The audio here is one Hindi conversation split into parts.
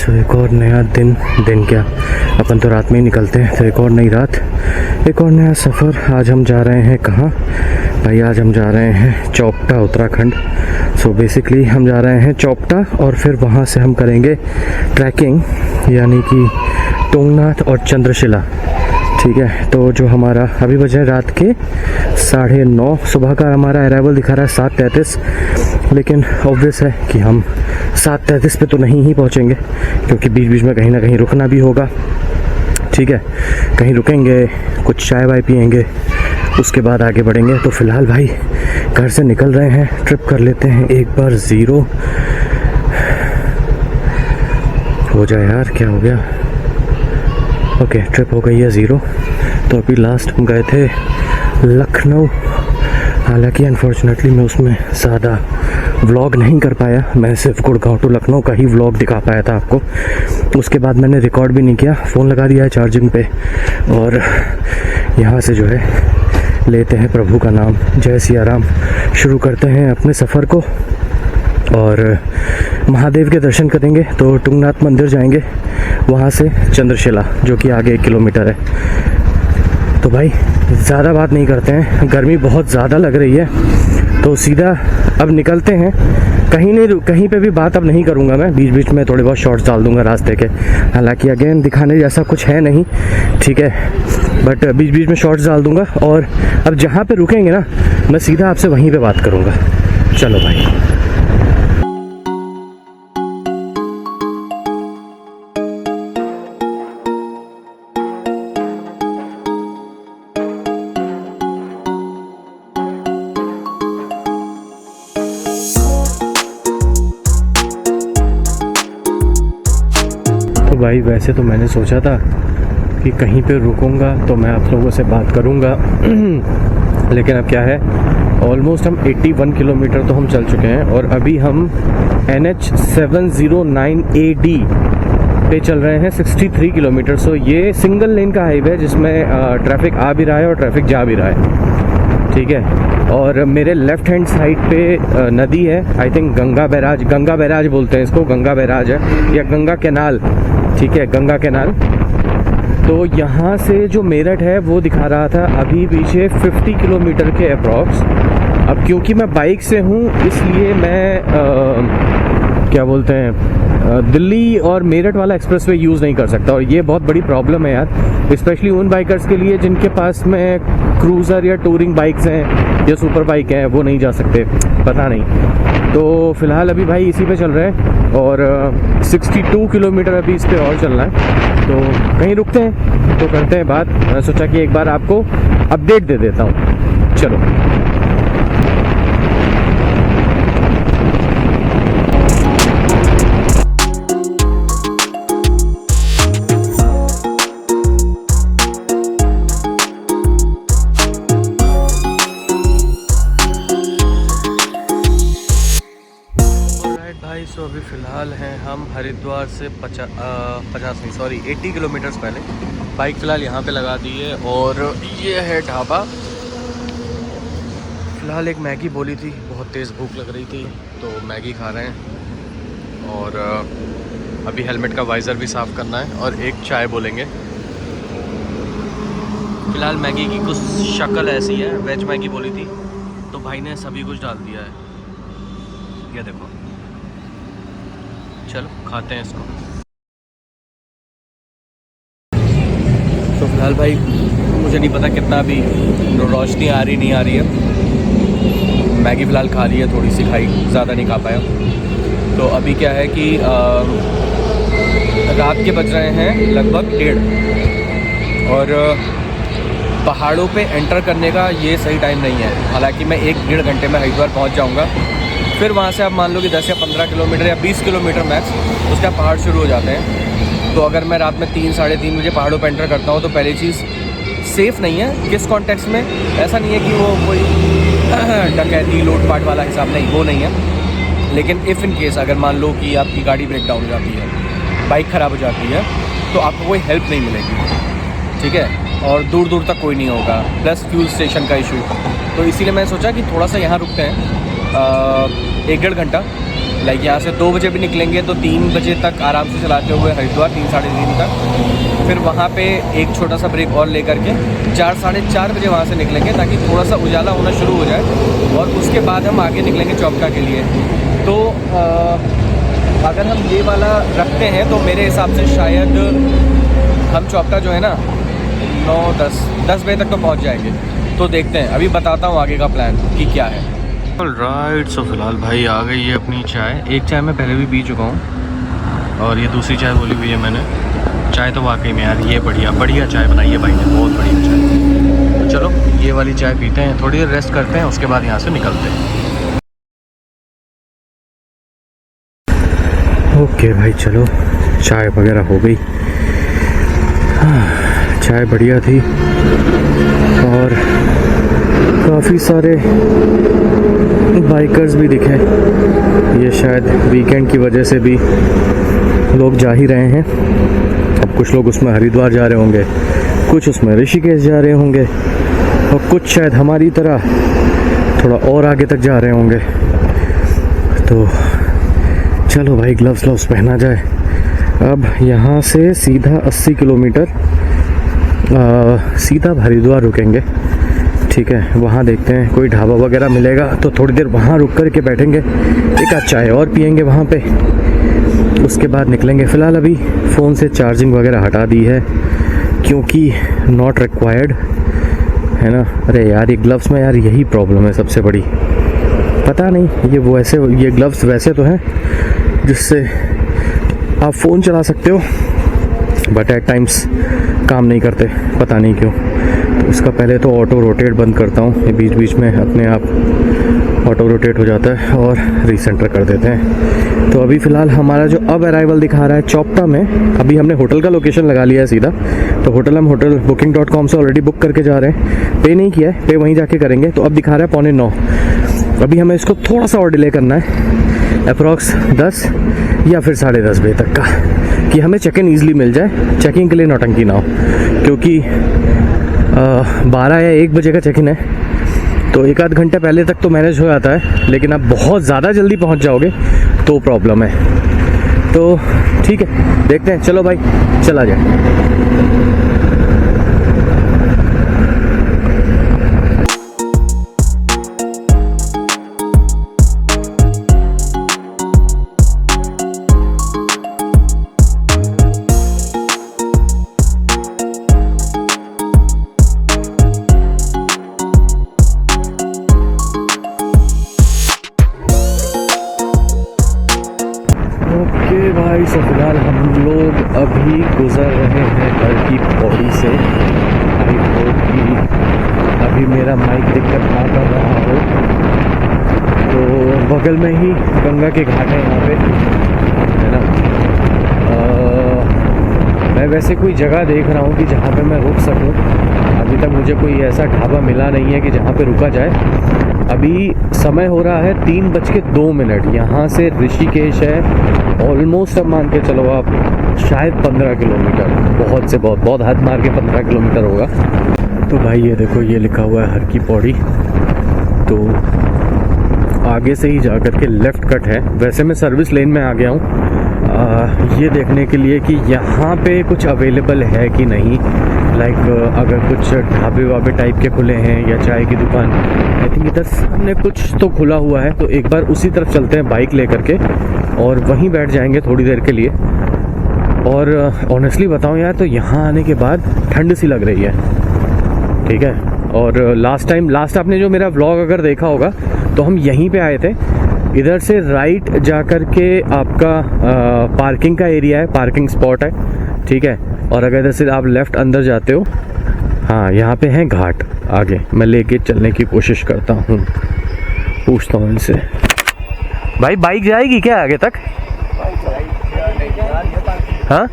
तो एक और नया दिन क्या, अपन तो रात में ही निकलते हैं, तो एक और नई रात, एक और नया सफ़र। आज हम जा रहे हैं कहाँ भाई? आज हम जा रहे हैं चौपटा, उत्तराखंड। सो बेसिकली हम जा रहे हैं चौपटा और फिर वहाँ से हम करेंगे ट्रैकिंग, यानी कि तुंगनाथ और चंद्रशिला। ठीक है, तो जो हमारा अभी बजे रात के 9:30, सुबह का हमारा अराइवल दिखा रहा है 7:33, लेकिन ऑब्वियस है कि हम 7:33 पे तो नहीं ही पहुंचेंगे, क्योंकि बीच बीच में कहीं ना कहीं रुकना भी होगा। ठीक है, कहीं रुकेंगे, कुछ चाय वाय पियेंगे, उसके बाद आगे बढ़ेंगे। तो फिलहाल भाई घर से निकल रहे हैं, ट्रिप कर लेते हैं एक बार। 0 हो जाए यार, क्या हो गया? ओके, ट्रिप हो गई है 0। तो अभी लास्ट हम गए थे लखनऊ, हालांकि अनफॉर्चुनेटली मैं उसमें ज़्यादा व्लॉग नहीं कर पाया। मैं सिर्फ गुड़गांव टू लखनऊ का ही व्लॉग दिखा पाया था आपको। उसके बाद मैंने रिकॉर्ड भी नहीं किया, फ़ोन लगा दिया है चार्जिंग पे, और यहाँ से जो है लेते हैं प्रभु का नाम, जय सिया राम, शुरू करते हैं अपने सफ़र को। और महादेव के दर्शन करेंगे तो तुंगनाथ मंदिर जाएंगे, वहाँ से चंद्रशिला जो कि आगे 1 किलोमीटर है। तो भाई ज़्यादा बात नहीं करते हैं, गर्मी बहुत ज़्यादा लग रही है, तो सीधा अब निकलते हैं। कहीं पे भी बात अब नहीं करूँगा मैं, बीच बीच में थोड़े बहुत शॉर्ट्स डाल दूँगा रास्ते के, हालांकि अगेन दिखाने जैसा कुछ है नहीं, ठीक है, बट बीच बीच में शॉर्ट्स डाल दूँगा। और अब जहाँ पे रुकेंगे ना, मैं सीधा आपसे वहीं पे बात करूँगा। चलो भाई। भाई वैसे तो मैंने सोचा था कि कहीं पे रुकूंगा तो मैं आप लोगों से बात करूंगा, लेकिन अब क्या है, ऑलमोस्ट हम 81 किलोमीटर तो हम चल चुके हैं, और अभी हम NH 709 AD पे चल रहे हैं 63 किलोमीटर। सो ये सिंगल लेन का हाईवे है, जिसमें ट्रैफिक आ भी रहा है और ट्रैफिक जा भी रहा है। ठीक है, और मेरे लेफ्ट हैंड साइड पे नदी है, आई थिंक गंगा बैराज बोलते हैं इसको, गंगा बैराज है या गंगा कैनाल। ठीक है, गंगा कैनाल। तो यहाँ से जो मेरठ है वो दिखा रहा था अभी पीछे 50 किलोमीटर के अप्रॉक्स। अब क्योंकि मैं बाइक से हूँ, इसलिए मैं क्या बोलते हैं, दिल्ली और मेरठ वाला एक्सप्रेसवे यूज़ नहीं कर सकता, और ये बहुत बड़ी प्रॉब्लम है यार, स्पेशली उन बाइकर्स के लिए जिनके पास में क्रूज़र या टूरिंग बाइक्स हैं या सुपर बाइक हैं, वो नहीं जा सकते, पता नहीं। तो फिलहाल अभी भाई इसी पे चल रहे हैं, और 62 किलोमीटर अभी इस पे और चलना है। तो कहीं रुकते हैं तो करते हैं बात। मैं सोचा कि एक बार आपको अपडेट दे देता हूँ। चलो। तो अभी फ़िलहाल हैं हम हरिद्वार से 80 किलोमीटर्स पहले। बाइक फ़िलहाल यहाँ पे लगा दी है, और ये है ढाबा। फ़िलहाल एक मैगी बोली थी, बहुत तेज़ भूख लग रही थी, तो मैगी खा रहे हैं। और अभी हेलमेट का वाइज़र भी साफ़ करना है, और एक चाय बोलेंगे। फ़िलहाल मैगी की कुछ शक्ल ऐसी है, वेज मैगी बोली थी, तो भाई ने सभी कुछ डाल दिया है, ये देखो। चलो खाते हैं इसको। तो फिलहाल भाई मुझे नहीं पता कितना अभी रोशनी आ रही नहीं आ रही है। मैगी फ़िलहाल खा ली है, थोड़ी सी खाई, ज़्यादा नहीं खा पाया। तो अभी क्या है कि रात के बज रहे हैं लगभग 1:30, और पहाड़ों पे एंटर करने का ये सही टाइम नहीं है। हालांकि मैं 1-1.5 घंटे में हरिद्वार पहुंच जाऊंगा। फिर वहाँ से आप मान लो कि 10 या 15 किलोमीटर या 20 किलोमीटर मैक्स उसका पहाड़ शुरू हो जाते हैं। तो अगर मैं रात में 3-3:30 बजे पहाड़ों पर एंटर करता हूँ, तो पहली चीज़ सेफ़ नहीं है। किस कॉन्टेक्स्ट में, ऐसा नहीं है कि वो कोई डकैती लूटपाट वाला हिसाब नहीं, वो नहीं है। लेकिन इफ़ इन केस अगर मान लो कि आपकी गाड़ी ब्रेक डाउन हो जाती है, बाइक ख़राब हो जाती है, तो आपको कोई हेल्प नहीं मिलेगी। ठीक है, और दूर दूर तक कोई नहीं होगा, प्लस फ्यूल स्टेशन का इशू। तो इसीलिए मैंने सोचा कि थोड़ा सा यहाँ रुकते हैं 1-1.5 घंटा, लाइक यहाँ से 2 बजे भी निकलेंगे तो 3 बजे तक आराम से चलाते हुए हरिद्वार 3 साढ़े 3 तक। फिर वहाँ पे एक छोटा सा ब्रेक और लेकर के 4 साढ़े 4 बजे वहाँ से निकलेंगे ताकि थोड़ा सा उजाला होना शुरू हो जाए, और उसके बाद हम आगे निकलेंगे चौपटा के लिए। तो अगर हम ये वाला रखते हैं तो मेरे हिसाब से शायद हम चौपटा जो है ना 9-10 बजे तक तो पहुँच जाएंगे। तो देखते हैं, अभी बताता हूँ आगे का प्लान कि क्या है। राइट, सो फिलहाल भाई आ गई है अपनी चाय। एक चाय मैं पहले भी पी चुका हूँ और ये दूसरी चाय बोली हुई है मैंने। चाय तो वाकई में यार ये बढ़िया चाय बनाई है भाई ने, बहुत बढ़िया चाय। तो चलो ये वाली चाय पीते हैं, थोड़ी देर रेस्ट करते हैं, उसके बाद यहाँ से निकलते हैं। ओके भाई, चलो चाय वगैरह हो गई। चाय बढ़िया थी और काफ़ी सारे बाइकर्स भी दिखे। ये शायद वीकेंड की वजह से भी लोग जा ही रहे हैं। अब कुछ लोग उसमें हरिद्वार जा रहे होंगे, कुछ उसमें ऋषिकेश जा रहे होंगे, और कुछ शायद हमारी तरह थोड़ा और आगे तक जा रहे होंगे। तो चलो भाई ग्लव्स पहना जाए। अब यहाँ से सीधा 80 किलोमीटर सीधा हरिद्वार रुकेंगे, ठीक है। वहाँ देखते हैं कोई ढाबा वगैरह मिलेगा तो थोड़ी देर वहाँ रुक कर के बैठेंगे, एक आध चाय और पियेंगे वहाँ पे, उसके बाद निकलेंगे। फ़िलहाल अभी फ़ोन से चार्जिंग वगैरह हटा दी है क्योंकि नॉट रिक्वायर्ड है ना। अरे यार ये ग्लव्स में यार यही प्रॉब्लम है सबसे बड़ी, पता नहीं ये ग्लव्स वैसे तो हैं जिससे आप फ़ोन चला सकते हो, बट एट टाइम्स काम नहीं करते, पता नहीं क्यों। तो उसका पहले तो ऑटो रोटेट बंद करता हूँ, ये बीच में अपने आप ऑटो रोटेट हो जाता है और रीसेंटर कर देते हैं। तो अभी फ़िलहाल हमारा जो अब अराइवल दिखा रहा है चौपटा में, अभी हमने होटल का लोकेशन लगा लिया है सीधा। तो होटल हम होटल booking.com से ऑलरेडी बुक करके जा रहे हैं, पे नहीं किया है, पे वहीं जाके करेंगे। तो अब दिखा रहा है 8:45। अभी हमें इसको थोड़ा सा और डिले करना है, अप्रॉक्स 10 या फिर 10:30 बजे तक का, कि हमें चेक इन ईजिली मिल जाए, चेकिंग के लिए नौटंकी ना हो। क्योंकि 12 या 1 बजे का चेक इन है, तो 1 आध घंटे पहले तक तो मैनेज हो जाता है, लेकिन आप बहुत ज़्यादा जल्दी पहुंच जाओगे तो प्रॉब्लम है। तो ठीक है, देखते हैं, चलो भाई चला जाए। भाई सो फिलहाल हम लोग अभी गुजर रहे हैं हर की पौड़ी से। आई होप कि अभी मेरा माइक दिक्कत ना कर रहा हो। तो बगल में ही गंगा के घाट है यहाँ पे, है ना। मैं वैसे कोई जगह देख रहा हूँ कि जहाँ पे मैं रुक सकूँ। अभी तक मुझे कोई ऐसा ढाबा मिला नहीं है कि जहाँ पे रुका जाए। अभी समय हो रहा है 3:02। यहाँ से ऋषिकेश है ऑलमोस्ट, अब मान के चलो आप शायद 15 किलोमीटर, बहुत से बहुत हद मार के 15 किलोमीटर होगा। तो भाई ये देखो, ये लिखा हुआ है हर की पौड़ी। तो आगे से ही जाकर के लेफ़्ट कट है। वैसे मैं सर्विस लेन में आ गया हूँ ये देखने के लिए कि यहाँ पे कुछ अवेलेबल है कि नहीं। लाइक अगर कुछ ढाबे वाबे टाइप के खुले हैं या चाय की दुकान, आई थिंक इधर सामने कुछ तो खुला हुआ है। तो एक बार उसी तरफ चलते हैं बाइक लेकर के और वहीं बैठ जाएंगे थोड़ी देर के लिए। और ऑनेस्टली बताऊं यार, तो यहाँ आने के बाद ठंड सी लग रही है, ठीक है। और लास्ट आपने जो मेरा व्लॉग अगर देखा होगा तो हम यहीं पे आए थे। इधर से राइट जाकर के आपका पार्किंग का एरिया है, पार्किंग स्पॉट है, ठीक है। और अगर इधर से आप लेफ्ट अंदर जाते हो, हाँ यहाँ पे है घाट आगे। मैं लेके चलने की कोशिश करता हूँ, पूछता हूँ इनसे। भाई बाइक जाएगी क्या आगे तक? हाँ,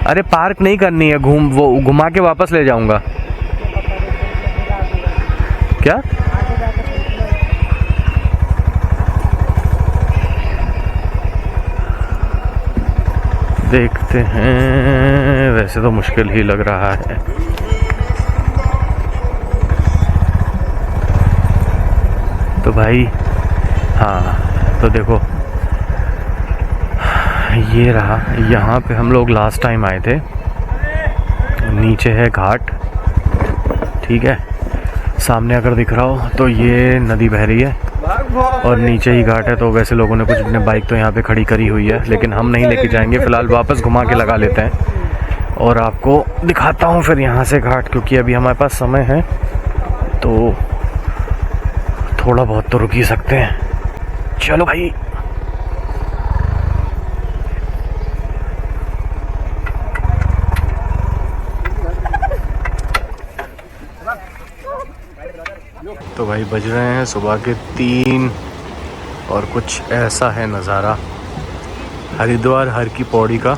अरे पार्क नहीं करनी है, घुमा के वापस ले जाऊंगा। क्या? देखते हैं, वैसे तो मुश्किल ही लग रहा है। तो भाई हाँ तो देखो ये रहा, यहाँ पे हम लोग लास्ट टाइम आए थे। नीचे है घाट, ठीक है, सामने अगर दिख रहा हो तो ये नदी बह रही है और नीचे ही घाट है। तो वैसे लोगों ने कुछ अपने बाइक तो यहाँ पे खड़ी करी हुई है, लेकिन हम नहीं लेके जाएंगे, फ़िलहाल वापस घुमा के लगा लेते हैं और आपको दिखाता हूँ फिर यहाँ से घाट, क्योंकि अभी हमारे पास समय है तो थोड़ा बहुत तो रुक ही सकते हैं। चलो भाई। तो भाई बज रहे हैं सुबह के 3 और कुछ ऐसा है नज़ारा हरिद्वार हर की पौड़ी का।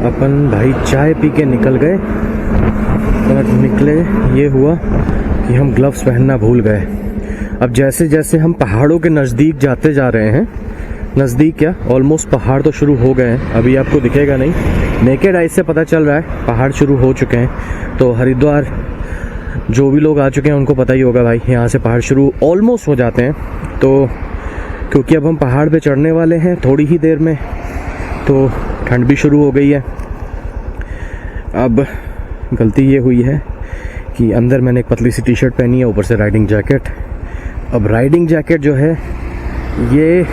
अपन भाई चाय पी के निकल गए और निकले ये हुआ कि हम ग्लव्स पहनना भूल गए। अब जैसे जैसे हम पहाड़ों के नज़दीक जाते जा रहे हैं, नज़दीक क्या ऑलमोस्ट पहाड़ तो शुरू हो गए हैं, अभी आपको दिखेगा नहीं, नेकेड आई से पता चल रहा है पहाड़ शुरू हो चुके हैं। तो हरिद्वार जो भी लोग आ चुके हैं उनको पता ही होगा भाई, यहाँ से पहाड़ शुरू ऑलमोस्ट हो जाते हैं। तो क्योंकि अब हम पहाड़ पे चढ़ने वाले हैं थोड़ी ही देर में, तो ठंड भी शुरू हो गई है। अब गलती ये हुई है कि अंदर मैंने एक पतली सी टी शर्ट पहनी है, ऊपर से राइडिंग जैकेट। अब राइडिंग जैकेट जो है ये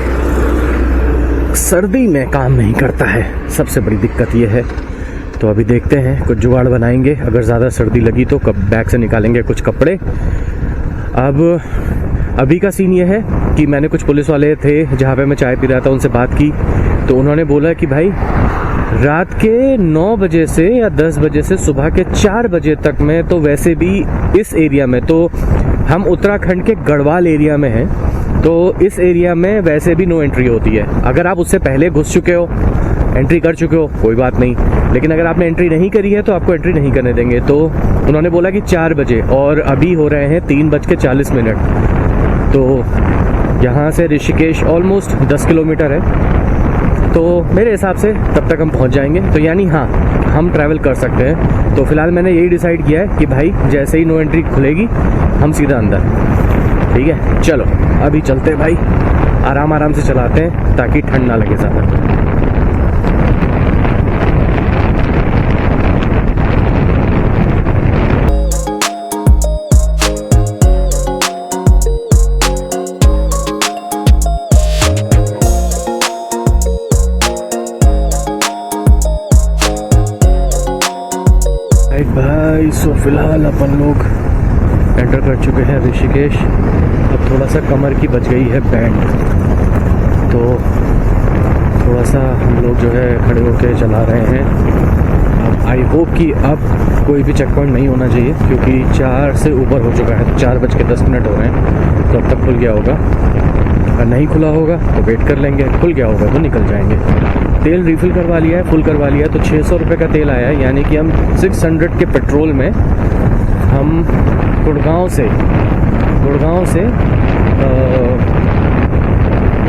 सर्दी में काम नहीं करता है, सबसे बड़ी दिक्कत ये है। तो अभी देखते हैं कुछ जुगाड़ बनाएंगे, अगर ज़्यादा सर्दी लगी तो कब बैग से निकालेंगे कुछ कपड़े। अब अभी का सीन ये है कि मैंने कुछ पुलिस वाले थे जहाँ पे मैं चाय पी रहा था उनसे बात की, तो उन्होंने बोला कि भाई रात के 9 बजे से या 10 बजे से सुबह के 4 बजे तक में तो वैसे भी इस एरिया में, तो हम उत्तराखंड के गढ़वाल एरिया में हैं, तो इस एरिया में वैसे भी नो एंट्री होती है। अगर आप उससे पहले घुस चुके हो, एंट्री कर चुके हो, कोई बात नहीं, लेकिन अगर आपने एंट्री नहीं करी है तो आपको एंट्री नहीं करने देंगे। तो उन्होंने बोला कि 4 बजे, और अभी हो रहे हैं 3:40। तो यहाँ से ऋषिकेश ऑलमोस्ट 10 किलोमीटर है, तो मेरे हिसाब से तब तक हम पहुँच जाएंगे। तो यानी हाँ, हम ट्रैवल कर सकते हैं। तो फिलहाल मैंने यही डिसाइड किया है कि भाई जैसे ही नो एंट्री खुलेगी हम सीधा अंदर, ठीक है। चलो अभी चलते हैं भाई, आराम आराम से चलाते हैं ताकि ठंड ना लगे ज़्यादा। भाई सो फिलहाल अपन लोग एंटर कर चुके हैं ऋषिकेश। अब थोड़ा सा कमर की बच गई है बैंड, तो थोड़ा सा हम लोग जो है खड़े होकर चला रहे हैं। आई होप कि अब कोई भी चेक पॉइंट नहीं होना चाहिए, क्योंकि 4 से ऊपर हो चुका है, 4:10 हो रहे हैं, तो अब तक खुल गया होगा। अगर नहीं खुला होगा तो वेट कर लेंगे, खुल गया होगा तो निकल जाएंगे। तेल रिफ़िल करवा लिया है, फुल करवा लिया है, तो 600 रुपये का तेल आया है, यानी कि हम 600 के पेट्रोल में हम गुड़गांव से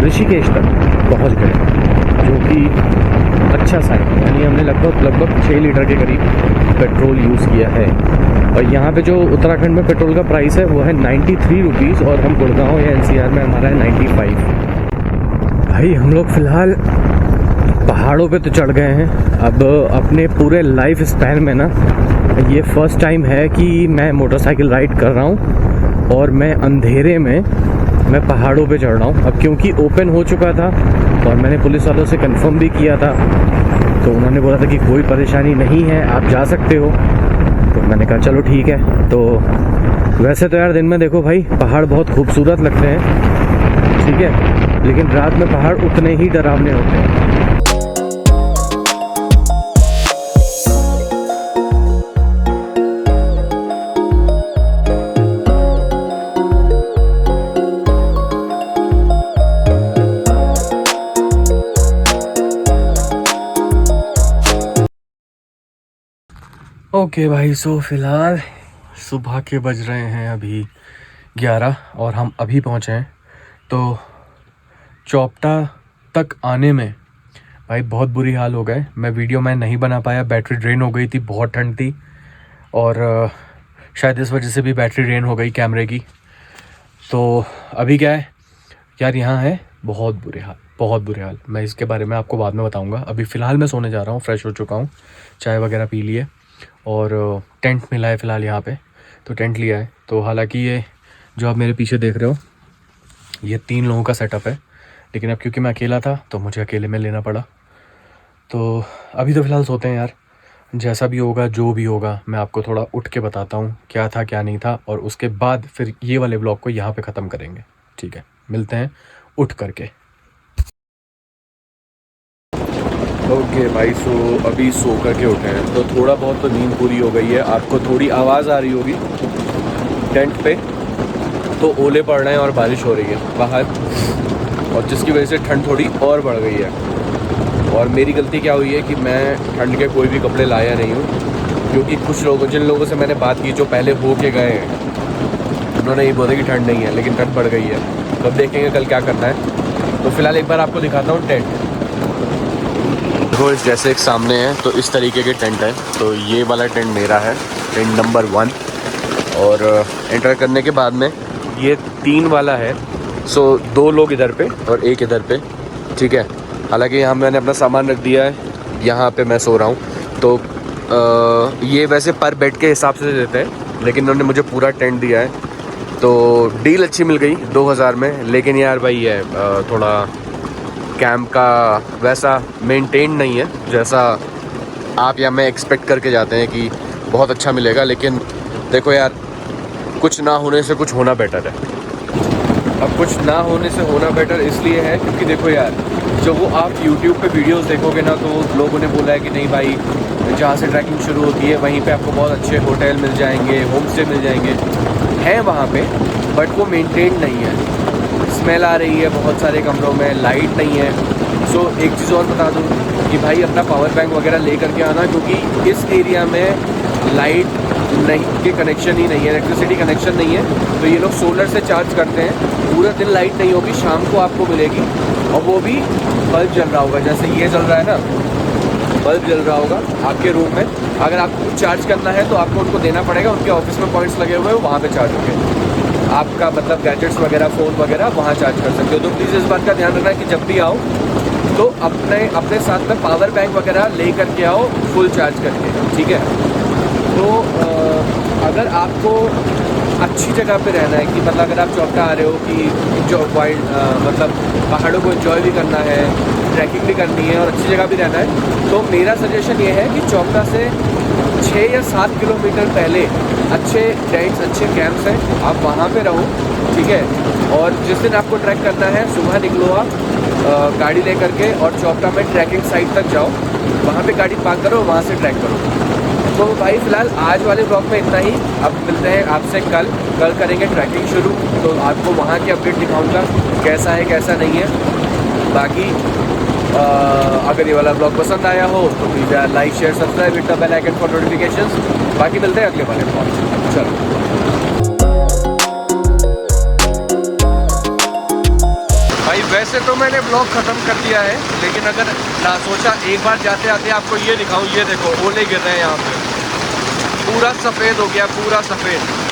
ऋषिकेश तक पहुंच गए, जो कि अच्छा सा है। यानी हमने लगभग 6 लीटर के करीब पेट्रोल यूज़ किया है। और यहाँ पे जो उत्तराखंड में पेट्रोल का प्राइस है वो है 93 रुपीज़, और हम गुड़गांव या NCR में हमारा है 95। भाई हम लोग फ़िलहाल पहाड़ों पे तो चढ़ गए हैं। अब अपने पूरे लाइफ स्पैन में ना ये फर्स्ट टाइम है कि मैं मोटरसाइकिल राइड कर रहा हूँ और मैं अंधेरे में मैं पहाड़ों पे चढ़ रहा हूँ। अब क्योंकि ओपन हो चुका था और मैंने पुलिस वालों से कंफर्म भी किया था, तो उन्होंने बोला था कि कोई परेशानी नहीं है, आप जा सकते हो। तो मैंने कहा चलो ठीक है। तो वैसे तो यार दिन में देखो भाई पहाड़ बहुत खूबसूरत लगते हैं, ठीक है, लेकिन रात में पहाड़ उतने ही डरावने होते हैं। ओके भाई, सो फिलहाल सुबह के बज रहे हैं अभी 11 और हम अभी पहुँचे हैं। तो चौपटा तक आने में भाई बहुत बुरी हाल हो गए। मैं वीडियो नहीं बना पाया, बैटरी ड्रेन हो गई थी, बहुत ठंड थी और शायद इस वजह से भी बैटरी ड्रेन हो गई कैमरे की। तो अभी क्या है यार, यहाँ है बहुत बुरे हाल, बहुत बुरे हाल। मैं इसके बारे में आपको बाद में बताऊँगा। अभी फ़िलहाल मैं सोने जा रहा हूँ, फ्रेश हो चुका हूँ, चाय वगैरह पी लिए और टेंट मिला है फ़िलहाल यहाँ पे, तो टेंट लिया है। तो हालांकि ये जो आप मेरे पीछे देख रहे हो ये 3 लोगों का सेटअप है, लेकिन अब क्योंकि मैं अकेला था तो मुझे अकेले में लेना पड़ा। तो अभी तो फ़िलहाल सोते हैं यार, जैसा भी होगा जो भी होगा मैं आपको थोड़ा उठ के बताता हूँ क्या था क्या नहीं था, और उसके बाद फिर ये वाले ब्लॉग को यहाँ पे ख़त्म करेंगे। ठीक है, मिलते हैं उठ करके। ओके भाई, सो अभी सो करके उठे हैं, तो थोड़ा बहुत तो नींद पूरी हो गई है। आपको थोड़ी आवाज़ आ रही होगी टेंट पे, तो ओले पड़ रहे हैं और बारिश हो रही है बाहर, और जिसकी वजह से ठंड थोड़ी और बढ़ गई है। और मेरी गलती क्या हुई है कि मैं ठंड के कोई भी कपड़े लाया नहीं हूँ, क्योंकि कुछ लोगों, जिन लोगों से मैंने बात की जो पहले हो के गए हैं, उन्होंने ये बोला कि ठंड नहीं है, लेकिन ठंड बढ़ गई है। तो अब देखेंगे कल क्या करना है। तो फिलहाल एक बार आपको दिखाता हूँ टेंट। देखो इस जैसे एक सामने है, तो इस तरीके के टेंट है। तो ये वाला टेंट मेरा है, टेंट नंबर 1। और एंटर करने के बाद में ये 3 वाला है। सो 2 लोग इधर पे और 1 इधर पे, ठीक है। हालांकि यहाँ मैंने अपना सामान रख दिया है, यहाँ पे मैं सो रहा हूँ। तो ये वैसे पर बेड के हिसाब से देते हैं, लेकिन उन्होंने मुझे पूरा टेंट दिया है, तो डील अच्छी मिल गई 2000 में। लेकिन यार भाई है थोड़ा कैंप का वैसा मेंटेन नहीं है जैसा आप या मैं एक्सपेक्ट करके जाते हैं कि बहुत अच्छा मिलेगा। लेकिन देखो यार, कुछ ना होने से कुछ होना बेटर है। अब कुछ ना होने से होना बेटर इसलिए है क्योंकि देखो यार, जब वो आप YouTube पे वीडियोस देखोगे ना, तो लोगों ने बोला है कि नहीं भाई, जहाँ से ट्रैकिंग शुरू होती है वहीं पे आपको बहुत अच्छे होटल मिल जाएंगे, होम स्टे मिल जाएंगे, हैं वहाँ पे, बट वो मेंटेन नहीं है। स्मेल आ रही है बहुत सारे कमरों में, लाइट नहीं है। सो एक चीज़ और बता दूँ कि भाई अपना पावर बैंक वगैरह ले करके आना, क्योंकि इस एरिया में लाइट नहीं के कनेक्शन ही नहीं है, इलेक्ट्रिसिटी कनेक्शन नहीं है। तो ये लोग सोलर से चार्ज करते हैं, पूरा दिन लाइट नहीं होगी, शाम को आपको मिलेगी, और वो भी बल्ब जल रहा होगा, जैसे ये जल रहा है ना, बल्ब जल रहा होगा आपके रूम में। अगर आपको चार्ज करना है तो आपको उनको देना पड़ेगा, उनके ऑफिस में पॉइंट्स लगे हुए हैं, वहाँ पे चार्ज होंगे। आपका मतलब गैजेट्स वगैरह, फ़ोन वगैरह वहाँ चार्ज कर सकते हो। तो प्लीज़ इस बात का ध्यान रखना कि जब भी आओ तो अपने साथ में पावर बैंक वगैरह ले करके आओ, फुल चार्ज करके, ठीक है। तो अगर आपको अच्छी जगह पे रहना है, कि मतलब अगर आप चौपटा आ रहे हो कि जो वाइल्ड मतलब पहाड़ों को एंजॉय भी करना है, ट्रैकिंग भी करनी है और अच्छी जगह भी रहना है, तो मेरा सजेशन ये है कि चौपटा से 6 या 7 किलोमीटर पहले अच्छे टेंट्स, अच्छे कैंप्स हैं, आप वहाँ पे रहो, ठीक है। और जिस दिन आपको ट्रैक करना है, सुबह निकलो आप गाड़ी ले करके और चौपटा में ट्रैकिंग साइट तक जाओ, वहाँ पे गाड़ी पार्क करो, वहाँ से ट्रैक करो। तो भाई फ़िलहाल आज वाले ब्लॉग में इतना ही। अब मिलते हैं आपसे कल करेंगे ट्रैकिंग शुरू, तो आपको वहाँ की अपडेट दिखाऊंगा कैसा है कैसा नहीं है। बाकी अगर ये वाला ब्लॉग पसंद आया हो तो प्लीज़ यार like share subscribe, hit the bell icon for notifications. बाकी मिलते हैं अगले वाले ब्लॉग। चलो भाई, वैसे तो मैंने ब्लॉग ख़त्म कर दिया है, लेकिन अगर ना सोचा एक बार जाते आते आपको ये दिखाऊं, ये देखो ओले गिर रहे हैं यहाँ पे, पूरा सफ़ेद हो गया, पूरा सफ़ेद।